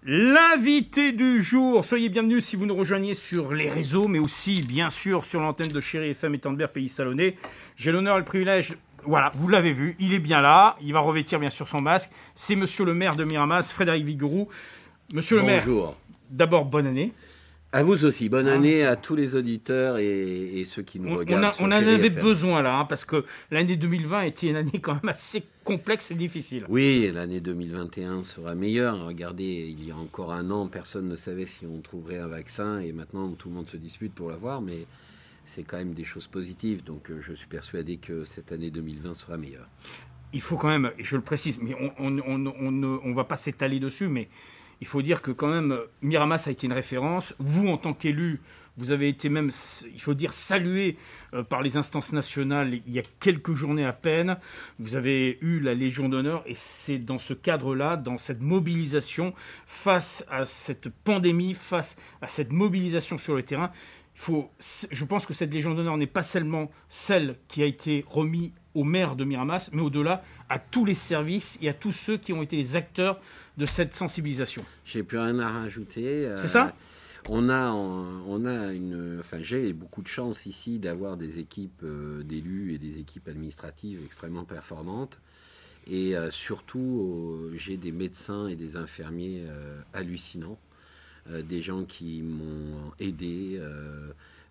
L'invité du jour, soyez bienvenus si vous nous rejoignez sur les réseaux, mais aussi bien sûr sur l'antenne de Chéri FM et Tandber Pays Salonnais. J'ai l'honneur et le privilège, voilà, vous l'avez vu, il est bien là, il va revêtir bien sûr son masque. C'est monsieur le maire de Miramas, Frédéric Vigouroux. Monsieur le maire, d'abord bonne année. À vous aussi, bonne année à tous les auditeurs et ceux qui nous regardent. On en avait besoin là, parce que l'année 2020 était une année quand même assez complexe et difficile. Oui, l'année 2021 sera meilleure. Regardez, il y a encore un an, personne ne savait si on trouverait un vaccin et maintenant tout le monde se dispute pour l'avoir, mais c'est quand même des choses positives. Donc je suis persuadé que cette année 2020 sera meilleure. Il faut quand même, et je le précise, mais on ne va pas s'étaler dessus, mais il faut dire que quand même, Miramas a été une référence. Vous, en tant qu'élu, vous avez été même, il faut dire, salué par les instances nationales il y a quelques journées à peine. Vous avez eu la Légion d'honneur et c'est dans ce cadre-là, dans cette mobilisation, face à cette pandémie, face à cette mobilisation sur le terrain, je pense que cette Légion d'honneur n'est pas seulement celle qui a été remise au maire de Miramas, mais au-delà, à tous les services et à tous ceux qui ont été les acteurs de cette sensibilisation. J'ai plus rien à rajouter. C'est ça ? J'ai beaucoup de chance ici d'avoir des équipes d'élus et des équipes administratives extrêmement performantes. Et surtout, j'ai des médecins et des infirmiers hallucinants. Des gens qui m'ont aidé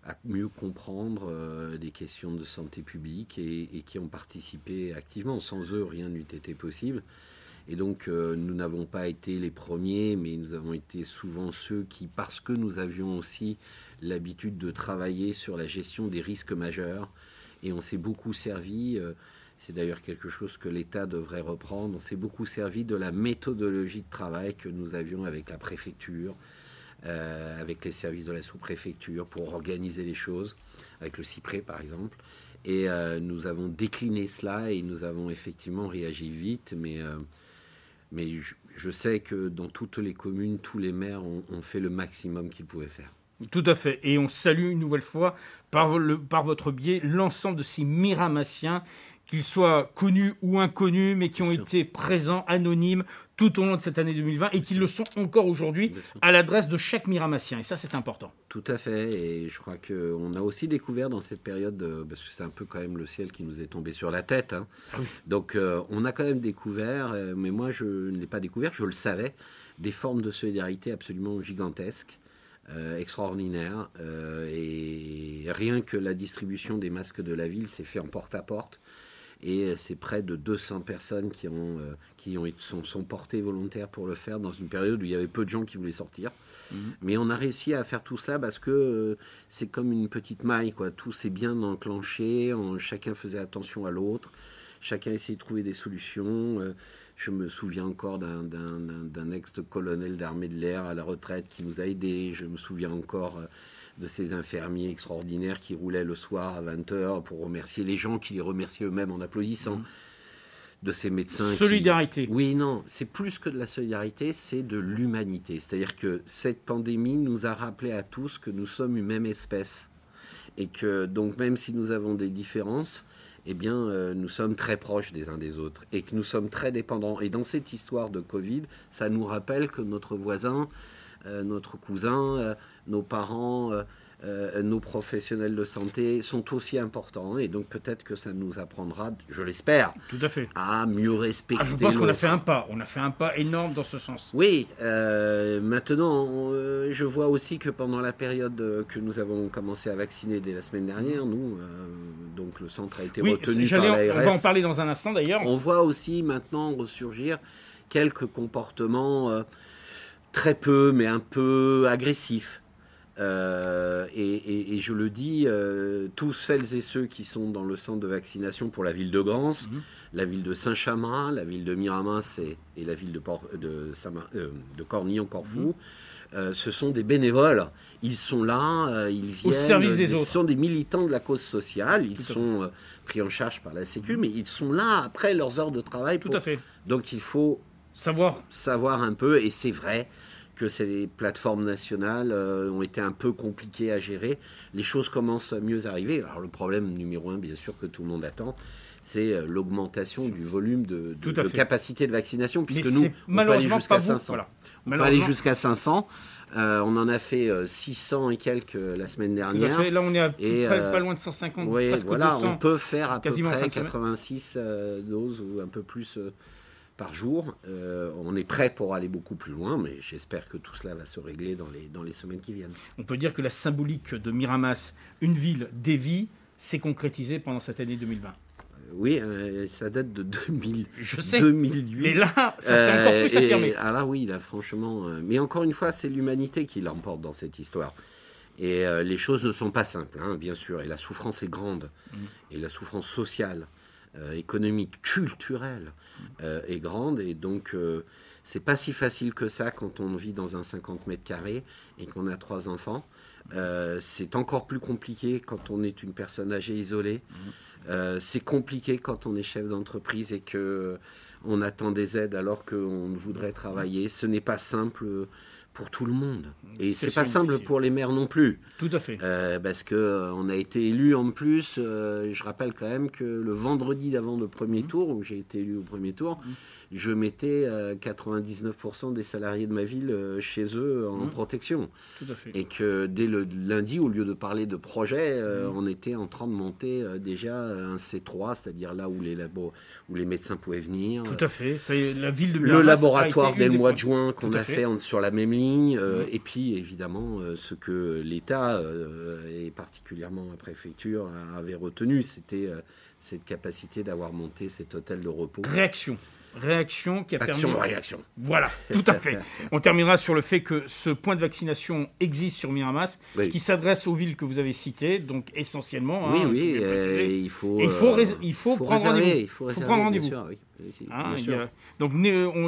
à mieux comprendre les questions de santé publique et qui ont participé activement. Sans eux, rien n'eût été possible. Et donc, nous n'avons pas été les premiers, mais nous avons été souvent ceux qui, parce que nous avions aussi l'habitude de travailler sur la gestion des risques majeurs, et on s'est beaucoup servi, c'est d'ailleurs quelque chose que l'État devrait reprendre, on s'est beaucoup servi de la méthodologie de travail que nous avions avec la préfecture, avec les services de la sous-préfecture pour organiser les choses, avec le CIPRE par exemple. Et nous avons décliné cela et nous avons effectivement réagi vite, mais je sais que dans toutes les communes, tous les maires ont fait le maximum qu'ils pouvaient faire. Tout à fait. Et on salue une nouvelle fois, par votre biais, l'ensemble de ces Miramassiens, qu'ils soient connus ou inconnus, mais qui ont été présents, anonymes, tout au long de cette année 2020 et qui le sont encore aujourd'hui à l'adresse de chaque Miramassien. Et ça, c'est important. Tout à fait. Et je crois qu'on a aussi découvert dans cette période, parce que c'est un peu quand même le ciel qui nous est tombé sur la tête. Hein. Ah oui. Donc, on a quand même découvert, mais moi, je ne l'ai pas découvert, je le savais, des formes de solidarité absolument gigantesques, extraordinaires. Et rien que la distribution des masques de la ville s'est fait en porte-à-porte. Et c'est près de 200 personnes qui sont portées volontaires pour le faire dans une période où il y avait peu de gens qui voulaient sortir. Mmh. Mais on a réussi à faire tout cela parce que c'est comme une petite maille, quoi. Tout s'est bien enclenché, chacun faisait attention à l'autre, chacun essayait de trouver des solutions. Je me souviens encore d'un ex-colonel d'armée de l'air à la retraite qui nous a aidés. Je me souviens encore de ces infirmiers extraordinaires qui roulaient le soir à 20h pour remercier les gens, qui les remerciaient eux-mêmes en applaudissant. De ces médecins. Solidarité. Oui, non, c'est plus que de la solidarité, c'est de l'humanité. C'est-à-dire que cette pandémie nous a rappelé à tous que nous sommes une même espèce. Et que, donc, même si nous avons des différences, eh bien, nous sommes très proches des uns des autres. Et que nous sommes très dépendants. Et dans cette histoire de Covid, ça nous rappelle que notre voisin, notre cousin, nos parents, nos professionnels de santé sont aussi importants. Et donc peut-être que ça nous apprendra, je l'espère, tout à fait, à mieux respecter. Je pense qu'on a fait un pas. On a fait un pas énorme dans ce sens. Oui. Maintenant, je vois aussi que pendant la période que nous avons commencé à vacciner dès la semaine dernière, nous, donc le centre a été retenu par l'ARS. On va en parler dans un instant d'ailleurs. On voit aussi maintenant ressurgir quelques comportements très peu, mais un peu agressifs. Et je le dis, tous celles et ceux qui sont dans le centre de vaccination pour la ville de Gans, la ville de Saint-Chamas, la ville de Miramas et la ville de Cornillon-Corfou, ce sont des bénévoles. Ils sont là, ils viennent au service des autres. Ce sont des militants de la cause sociale. Ils sont pris en charge par la Sécu, mais ils sont là après leurs heures de travail. Tout à fait. Donc il faut savoir un peu, et c'est vrai que ces plateformes nationales ont été un peu compliquées à gérer. Les choses commencent à mieux arriver. Alors le problème numéro un, bien sûr, que tout le monde attend, c'est l'augmentation du volume de capacité de vaccination, puisque mais nous, on peut aller jusqu'à 500. Voilà. On peut aller jusqu'à 500. On en a fait 600 et quelques la semaine dernière. Tout à fait. Là, on est à pas loin de 150, presque voilà, 200. On peut faire à peu près 86 doses ou un peu plus par jour. On est prêt pour aller beaucoup plus loin, mais j'espère que tout cela va se régler dans les semaines qui viennent. On peut dire que la symbolique de Miramas, une ville, des vies, s'est concrétisée pendant cette année 2020. Oui, ça date de 2000, je sais. 2008. Et là, ça s'est encore plus affirmé. Ah là, oui, là, franchement. Mais encore une fois, c'est l'humanité qui l'emporte dans cette histoire. Et les choses ne sont pas simples, hein, bien sûr. Et la souffrance est grande. Et la souffrance sociale, économique, culturelle est grande. Et donc, c'est pas si facile que ça quand on vit dans un 50 mètres carrés et qu'on a 3 enfants. C'est encore plus compliqué quand on est une personne âgée isolée. C'est compliqué quand on est chef d'entreprise et qu'on attend des aides alors qu'on voudrait travailler. Ce n'est pas simple pour tout le monde. Et c'est pas simple pour les maires non plus. Tout à fait. Parce qu'on a été élu en plus. Je rappelle quand même que le vendredi d'avant le premier tour, où j'ai été élu au premier tour, je mettais 99% des salariés de ma ville chez eux en protection. Tout à fait. Et que dès le lundi, au lieu de parler de projet, on était en train de monter déjà un C3, c'est-à-dire là où les médecins pouvaient venir. Tout à fait. La ville de Miramas, le laboratoire dès le mois de juin qu'on a fait sur la même ligne. Et puis évidemment, ce que l'État, et particulièrement la préfecture, avait retenu, c'était cette capacité d'avoir monté cet hôtel de repos. Réaction qui a permis... Réaction. Voilà, tout à fait. On terminera sur le fait que ce point de vaccination existe sur Miramas, qui s'adresse aux villes que vous avez citées, donc essentiellement. Oui, il faut prendre rendez-vous. Il faut prendre rendez-vous. Bien sûr. Donc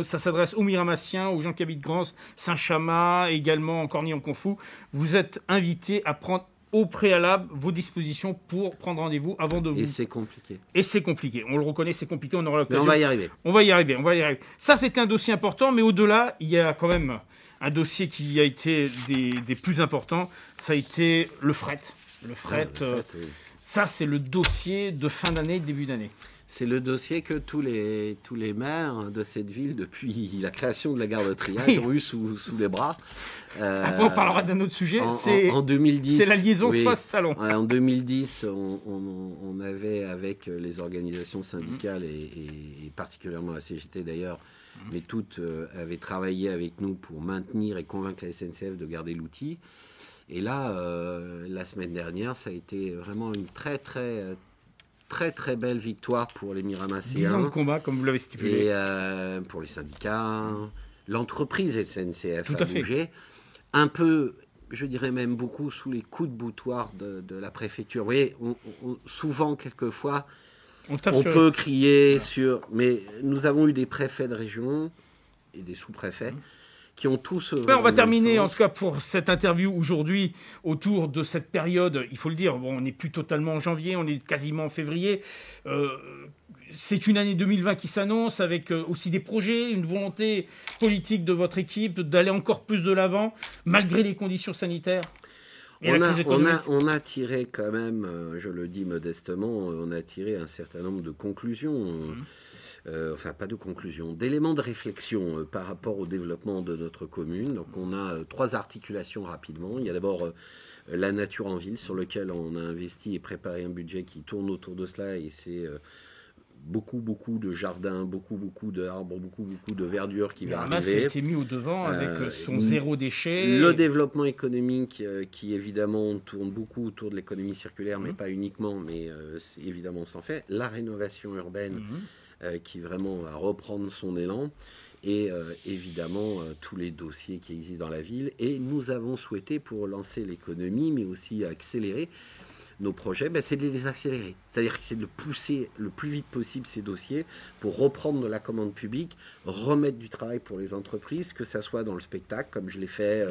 ça s'adresse aux Miramassiens, aux gens qui habitent Grance, Saint-Chamas, également Cornillon-Confou. Vous êtes invités à prendre au préalable vos dispositions pour prendre rendez-vous avant de vous... Et c'est compliqué. On le reconnaît, c'est compliqué, on aura l'occasion. Mais on va y arriver. Ça, c'était un dossier important, mais au-delà, il y a quand même un dossier qui a été des plus importants. Ça a été le fret. Oui. Ça, c'est le dossier de fin d'année, début d'année. C'est le dossier que tous les maires de cette ville, depuis la création de la gare de triage, ont eu sous les bras. Après, on parlera d'un autre sujet. En 2010, c'est la liaison Fosse-Salon. En 2010, on avait, avec les organisations syndicales et particulièrement la CGT d'ailleurs, mais toutes avaient travaillé avec nous pour maintenir et convaincre la SNCF de garder l'outil. Et là, la semaine dernière, ça a été vraiment une très très belle victoire pour les Miramassiens. 10 ans de combat, comme vous l'avez stipulé. Et pour les syndicats, l'entreprise SNCF a bougé. Un peu, je dirais même beaucoup, sous les coups de boutoir de la préfecture. Vous voyez, souvent, quelquefois, on peut crier sur... Mais nous avons eu des préfets de région et des sous-préfets qui ont tous... on va terminer, en tout cas, pour cette interview aujourd'hui, autour de cette période, il faut le dire, on n'est plus totalement en janvier, on est quasiment en février. C'est une année 2020 qui s'annonce, avec aussi des projets, une volonté politique de votre équipe d'aller encore plus de l'avant, malgré les conditions sanitaires. On a tiré quand même, je le dis modestement, on a tiré un certain nombre de conclusions. Pas de conclusion, d'éléments de réflexion par rapport au développement de notre commune. Donc on a 3 articulations rapidement. Il y a d'abord la nature en ville, sur lequel on a investi et préparé un budget qui tourne autour de cela, et c'est beaucoup de jardins, beaucoup d'arbres, beaucoup de verdure qui va arriver. Ça a été mis au devant avec son zéro déchet. Le développement économique qui évidemment tourne beaucoup autour de l'économie circulaire, mais pas uniquement, mais évidemment s'en fait. La rénovation urbaine qui vraiment va reprendre son élan, et évidemment tous les dossiers qui existent dans la ville. Et nous avons souhaité, pour lancer l'économie, mais aussi accélérer nos projets, c'est de les accélérer. C'est-à-dire que c'est de pousser le plus vite possible ces dossiers pour reprendre de la commande publique, remettre du travail pour les entreprises, que ça soit dans le spectacle, comme je l'ai fait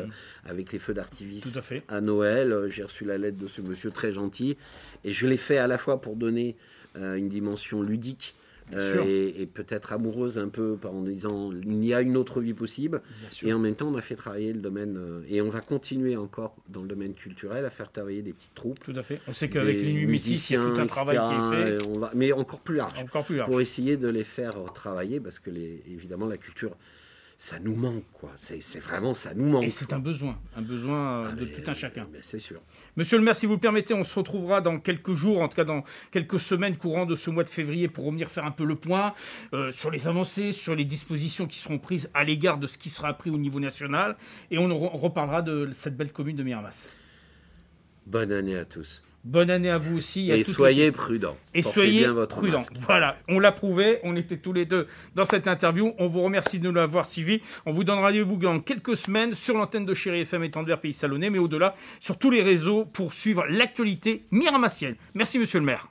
avec les feux d'artifice à Noël. J'ai reçu la lettre de ce monsieur très gentil, et je l'ai fait à la fois pour donner une dimension ludique et peut-être amoureuse un peu en disant il y a une autre vie possible. Et en même temps, on a fait travailler le domaine et on va continuer encore dans le domaine culturel à faire travailler des petites troupes. Tout à fait. On sait qu'avec les Nuits Métis, il y a tout un travail qui est fait. Mais encore plus large. Pour essayer de les faire travailler parce que évidemment la culture, ça nous manque, quoi. C'est vraiment, ça nous manque. Et c'est un besoin de tout un chacun. C'est sûr. Monsieur le maire, si vous le permettez, on se retrouvera dans quelques jours, en tout cas dans quelques semaines courant de ce mois de février pour revenir faire un peu le point sur les avancées, sur les dispositions qui seront prises à l'égard de ce qui sera appris au niveau national. Et on reparlera de cette belle commune de Miramas. Bonne année à tous. Bonne année à vous aussi. Et soyez prudents. Et soyez prudents. Voilà, on l'a prouvé. On était tous les deux dans cette interview. On vous remercie de nous l'avoir suivi. On vous donne rendez-vous dans quelques semaines sur l'antenne de Chéri FM et Tendevert Pays Salonnais, mais au-delà, sur tous les réseaux pour suivre l'actualité miramassienne. Merci, monsieur le maire.